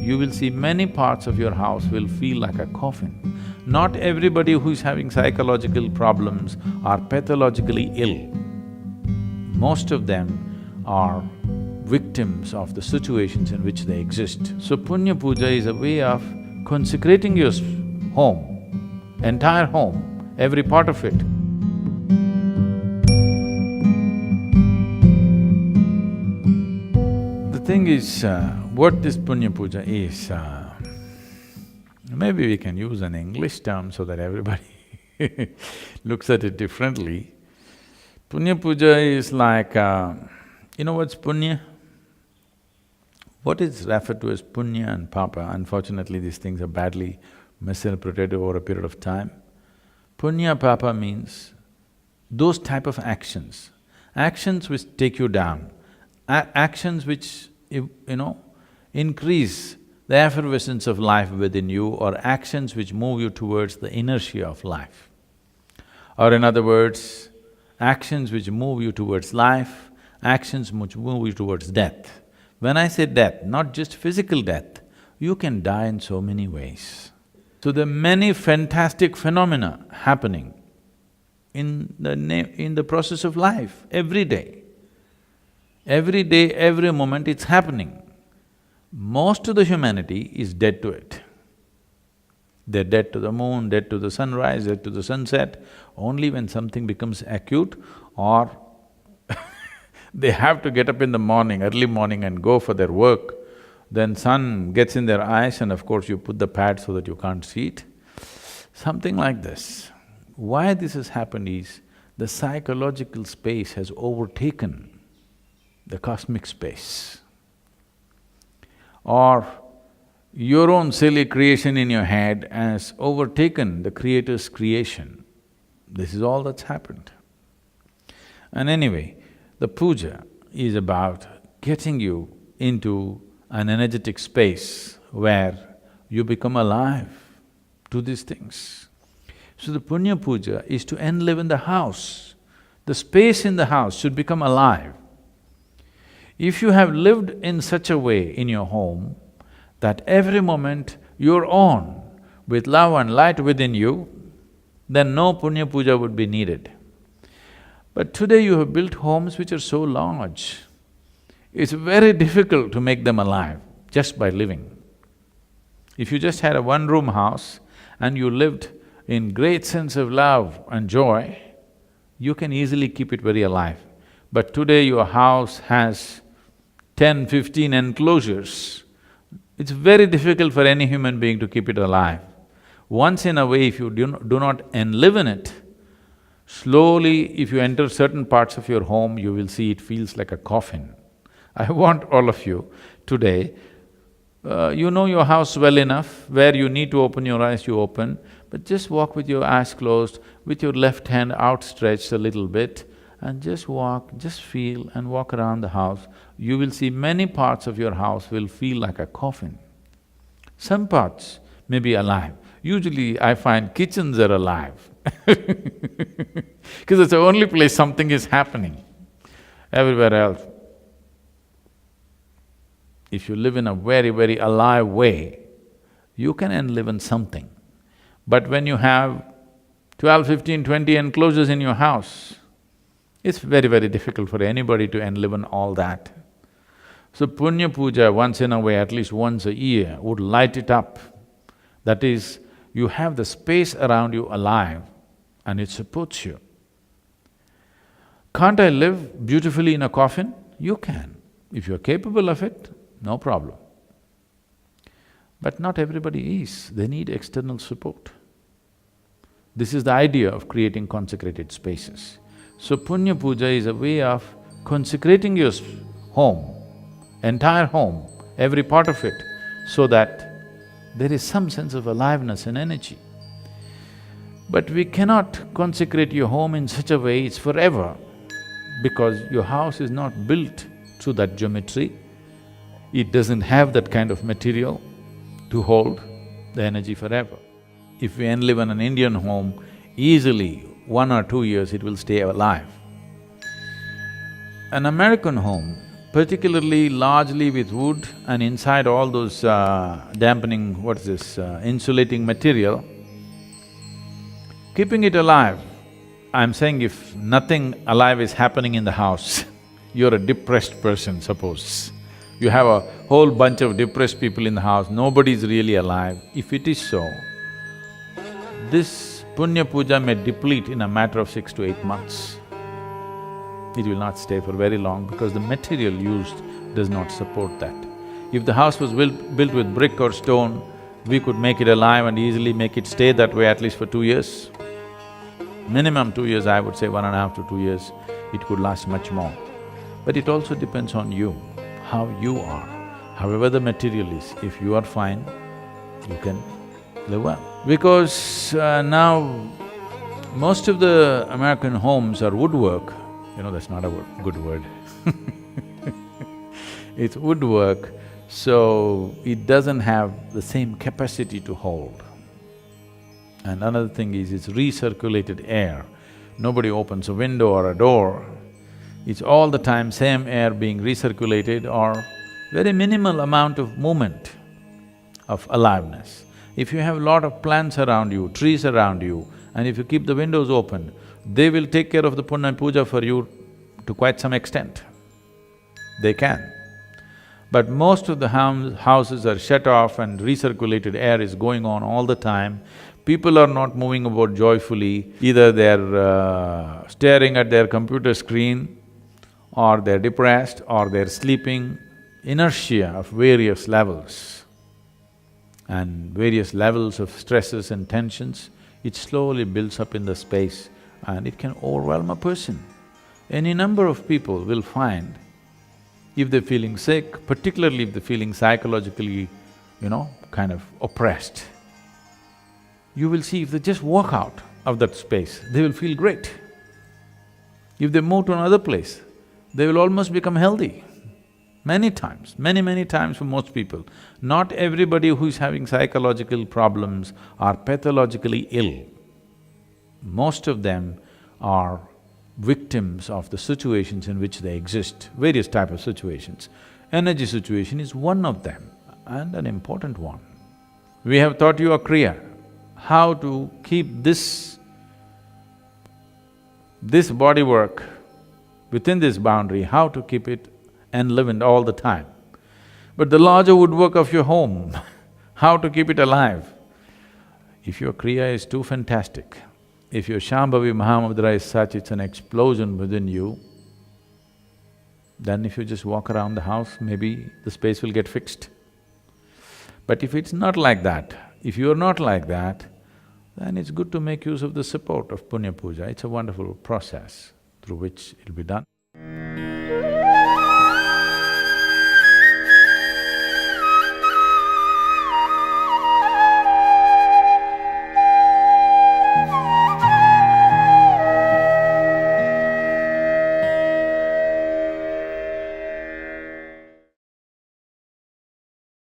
you will see many parts of your house will feel like a coffin. Not everybody who is having psychological problems are pathologically ill. Most of them are victims of the situations in which they exist. So Punya Puja is a way of consecrating your home, entire home, every part of it. The thing is, what this Punya Puja is, maybe we can use an English term so that everybody looks at it differently. Punya Puja is like, you know what's Punya? What is referred to as Punya and Papa, unfortunately these things are badly misinterpreted over a period of time. Punya Papa means those type of actions, actions which take you down, actions which, increase the effervescence of life within you, or actions which move you towards the inertia of life. Or in other words, actions which move you towards life, actions which move you towards death. When I say death, not just physical death, you can die in so many ways. So there are many fantastic phenomena happening in the process of life, every day. Every day, every moment it's happening. Most of the humanity is dead to it. They're dead to the moon, dead to the sunrise, dead to the sunset. Only when something becomes acute or they have to get up in the morning, early morning and go for their work, then sun gets in their eyes and of course you put the pad so that you can't see it. Something like this. Why this has happened is, the psychological space has overtaken the cosmic space. Or your own silly creation in your head has overtaken the Creator's creation. This is all that's happened. And anyway, the puja is about getting you into an energetic space where you become alive to these things. So the Punya Puja is to enliven the house. The space in the house should become alive. If you have lived in such a way in your home that every moment you're on with love and light within you, then no Punya Puja would be needed. But today you have built homes which are so large, it's very difficult to make them alive just by living. If you just had a one-room house and you lived in great sense of love and joy, you can easily keep it very alive. But today your house has 10, 15 enclosures. It's very difficult for any human being to keep it alive. Once in a way, if you do not enlive in it, slowly if you enter certain parts of your home, you will see it feels like a coffin. I want all of you today, you know your house well enough, where you need to open your eyes, you open, but just walk with your eyes closed, with your left hand outstretched a little bit, and just walk, just feel and walk around the house. You will see many parts of your house will feel like a coffin. Some parts may be alive. Usually I find kitchens are alive because it's the only place something is happening. Everywhere else, if you live in a very, very alive way, you can enliven something. But when you have 12, 15, 20 enclosures in your house, it's very, very difficult for anybody to enliven all that. So Punya Puja, once in a way, at least once a year, would light it up. That is, you have the space around you alive and it supports you. Can't I live beautifully in a coffin? You can. If you're capable of it, no problem. But not everybody is, they need external support. This is the idea of creating consecrated spaces. So Punya Puja is a way of consecrating your home, entire home, every part of it, so that there is some sense of aliveness and energy. But we cannot consecrate your home in such a way it's forever, because your house is not built through that geometry. It doesn't have that kind of material to hold the energy forever. If we enliven an Indian home, easily 1 or 2 years it will stay alive. An American home, particularly largely with wood and inside all those dampening, what is this, insulating material, keeping it alive. I'm saying if nothing alive is happening in the house, you're a depressed person, suppose. You have a whole bunch of depressed people in the house, nobody's really alive. If it is so, this Punya Puja may deplete in a matter of 6 to 8 months. It will not stay for very long because the material used does not support that. If the house was built with brick or stone, we could make it alive and easily make it stay that way at least for 2 years. Minimum 2 years, I would say 1.5 to 2 years, it could last much more. But it also depends on you, how you are. However the material is, if you are fine, you can live well. Because now, most of the American homes are woodwork. You know, that's not a good word It's woodwork, so it doesn't have the same capacity to hold. And another thing is, it's recirculated air. Nobody opens a window or a door. It's all the time same air being recirculated or very minimal amount of movement of aliveness. If you have a lot of plants around you, trees around you, and if you keep the windows open, they will take care of the Punya Puja for you to quite some extent. They can. But most of the houses are shut off and recirculated air is going on all the time. People are not moving about joyfully, either they're staring at their computer screen, or they're depressed, or they're sleeping. Inertia of various levels and various levels of stresses and tensions, it slowly builds up in the space and it can overwhelm a person. Any number of people will find, if they're feeling sick, particularly if they're feeling psychologically, kind of oppressed, you will see if they just walk out of that space, they will feel great. If they move to another place, they will almost become healthy. Many times, many times for most people. Not everybody who is having psychological problems are pathologically ill. Most of them are victims of the situations in which they exist, various type of situations. Energy situation is one of them and an important one. We have taught you a Kriya, how to keep this body work within this boundary, how to keep it enlivened all the time. But the larger woodwork of your home, how to keep it alive? If your Kriya is too fantastic, if your Shambhavi Mahamudra is such, it's an explosion within you, then if you just walk around the house, maybe the space will get fixed. But if it's not like that, if you're not like that, then it's good to make use of the support of Punya Puja. It's a wonderful process through which it'll be done.